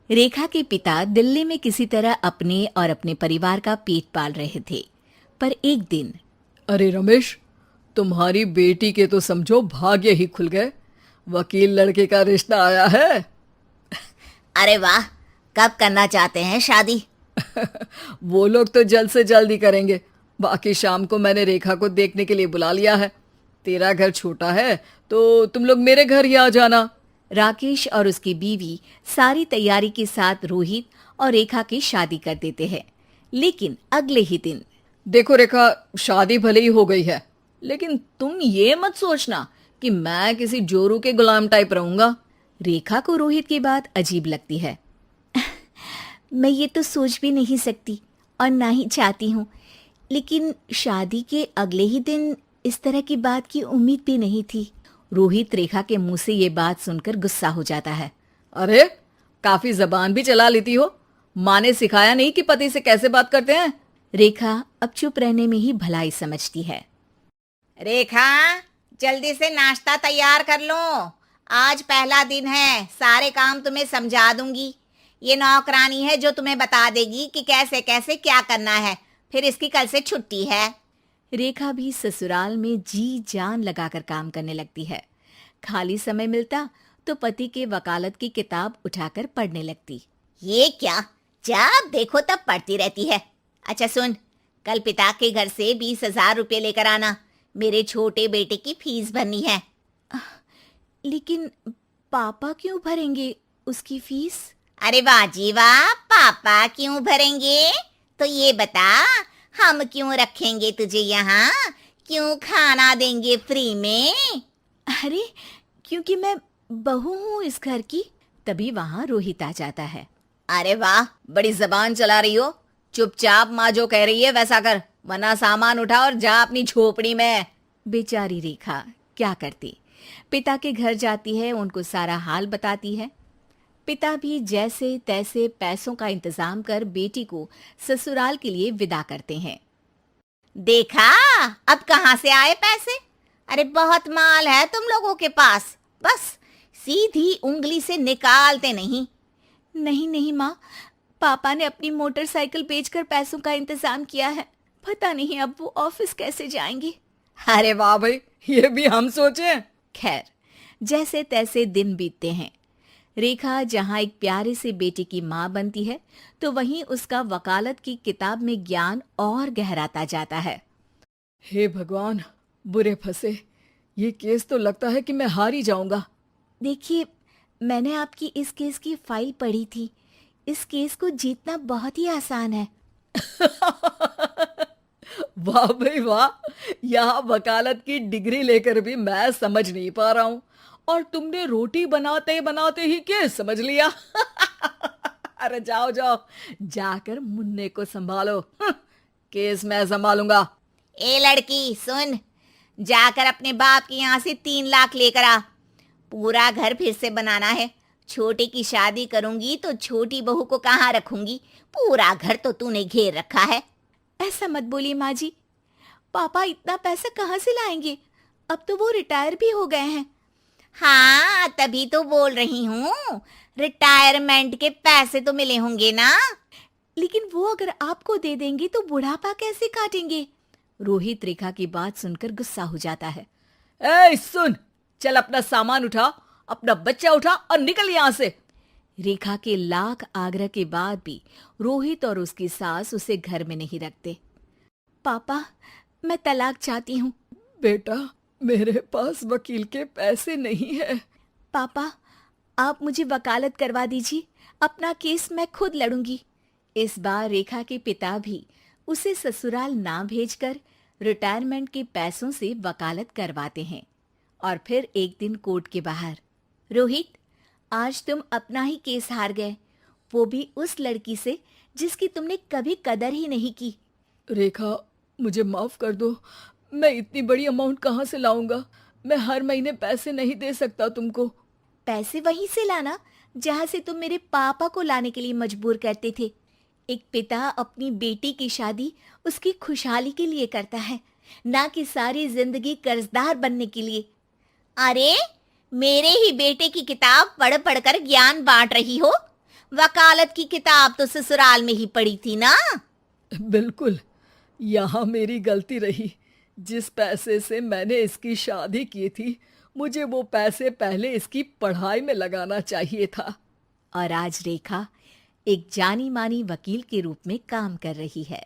रेखा के पिता दिल्ली में किसी तरह अपने और अपने परिवार का पेट पाल रहे थे। पर एक दिन, अरे रमेश, तुम्हारी बेटी के तो समझो भाग्य ही खुल गए। वकील लड़के का रिश्ता आया है। अरे वाह, कब करना चाहते हैं शादी? वो लोग तो जल्द से जल्द ही करेंगे। बाकी शाम को मैंने रेखा को देखने के लिए बुला लिया है। तेरा घर छोटा है तो तुम लोग मेरे घर ही आ जाना। राकेश और उसकी बीवी सारी तैयारी के साथ रोहित और रेखा की शादी कर देते हैं। लेकिन अगले ही दिन, देखो रेखा, शादी भले ही हो गई है, लेकिन तुम ये मत सोचना कि मैं किसी जोरू के गुलाम टाइप रहूंगा। रेखा को रोहित की बात अजीब लगती है। मैं ये तो सोच भी नहीं सकती और ना ही चाहती हूँ, लेकिन शादी के अगले ही दिन इस तरह की बात की उम्मीद भी नहीं थी। रोहित रेखा के मुंह से ये बात सुनकर गुस्सा हो जाता है। अरे, काफी जबान भी चला लेती हो। माँ ने सिखाया नहीं कि पति से कैसे बात करते हैं? रेखा अब चुप रहने में ही भलाई समझती है। रेखा, जल्दी से नाश्ता तैयार कर लो। आज पहला दिन है, सारे काम तुम्हें समझा दूंगी। ये नौकरानी है जो तुम्हें बता देगी कि कैसे कैसे क्या करना है। फिर इसकी कल से छुट्टी है। रेखा भी ससुराल में जी जान लगाकर काम करने लगती है। खाली समय मिलता तो पति के वकालत की किताब उठाकर पढ़ने लगती। ये क्या, जब देखो तब पढ़ती रहती है। अच्छा सुन, कल पिता के घर से 20,000 रुपये लेकर आना। मेरे छोटे बेटे की फीस भरनी है। लेकिन पापा क्यों भरेंगे उसकी फीस? अरे वाह जी वाह, पापा क्यों भरेंगे? तो ये बता, हम क्यों रखेंगे तुझे यहाँ? क्यों खाना देंगे फ्री में? अरे, क्योंकि मैं बहू हूँ इस घर की। तभी वहाँ रोहित आ जाता है। अरे वाह, बड़ी जबान चला रही हो। चुपचाप माँ जो कह रही है वैसा कर, वरना सामान उठा और जा अपनी झोपड़ी में। बेचारी रेखा क्या करती, पिता के घर जाती है, उनको सारा हाल बताती है। पिता भी जैसे तैसे पैसों का इंतजाम कर बेटी को ससुराल के लिए विदा करते हैं। देखा, अब कहाँ से आए पैसे? अरे बहुत माल है तुम लोगों के पास, बस सीधी उंगली से निकालते नहीं। नहीं नहीं माँ, पापा ने अपनी मोटरसाइकिल बेचकर पैसों का इंतजाम किया है। पता नहीं अब वो ऑफिस कैसे जाएंगे। अरे वाह भाई, ये भी हम सोचे। खैर, जैसे तैसे दिन बीतते हैं। रेखा जहाँ एक प्यारे से बेटे की माँ बनती है, तो वहीं उसका वकालत की किताब में ज्ञान और गहराता जाता है। हे भगवान, बुरे फंसे। ये केस तो लगता है कि मैं हार ही जाऊंगा। देखिए, मैंने आपकी इस केस की फाइल पढ़ी थी। इस केस को जीतना बहुत ही आसान है। वाह भाई वाह, यहाँ वकालत की डिग्री लेकर भी मैं समझ नहीं पा रहा हूँ, और तुमने रोटी बनाते बनाते ही केस समझ लिया। अरे जाओ जाओ, जाकर मुन्ने को संभालो। केस मैं संभालूंगा। ए लड़की सुन, जाकर अपने बाप के यहाँ से 3 लाख लेकर आ। पूरा घर फिर से बनाना है। छोटे की शादी करूंगी तो छोटी बहू को कहाँ रखूंगी? पूरा घर तो तूने घेर रखा है। ऐसा मत बोलिए माँ जी, पापा इतना पैसा कहाँ से लाएंगे? अब तो वो रिटायर भी हो गए हैं। हाँ, तभी तो बोल रही हूँ, रिटायरमेंट के पैसे तो मिले होंगे ना। लेकिन वो अगर आपको दे देंगे तो बुढ़ापा कैसे काटेंगे? रोहित रेखा की बात सुनकर गुस्सा हो जाता है। ए सुन, चल अपना सामान उठा, अपना बच्चा उठा और निकल यहाँ से। रेखा के लाख आग्रह के बाद भी रोहित और उसकी सास उसे घर में नहीं रखते। पापा, मैं तलाक चाहती हूँ। बेटा, मेरे पास वकील के पैसे नहीं है। पापा, आप मुझे वकालत करवा दीजिए, अपना केस मैं खुद लड़ूंगी। इस बार रेखा के पिता भी उसे ससुराल ना भेजकर रिटायरमेंट के पैसों से वकालत करवाते हैं। और फिर एक दिन कोर्ट के बाहर, रोहित, आज तुम अपना ही केस हार गए, वो भी उस लड़की से जिसकी तुमने कभी कदर ही नहीं की। रेखा, मुझे माफ कर दो। मैं इतनी बड़ी अमाउंट कहाँ से लाऊंगा? मैं हर महीने पैसे नहीं दे सकता तुमको। पैसे वहीं से लाना जहाँ से तुम मेरे पापा को लाने के लिए मजबूर करते थे। एक पिता अपनी बेटी की शादी उसकी खुशहाली के लिए करता है, ना कि सारी जिंदगी कर्जदार बनने के लिए। अरे, मेरे ही बेटे की किताब पढ़ पढ़ कर ज्ञान बांट रही हो। वकालत की किताब तो ससुराल में ही पड़ी थी ना। बिल्कुल, यहाँ मेरी गलती रही। जिस पैसे से मैंने इसकी शादी की थी, मुझे वो पैसे पहले इसकी पढ़ाई में लगाना चाहिए था। और आज रेखा एक जानी मानी वकील के रूप में काम कर रही है।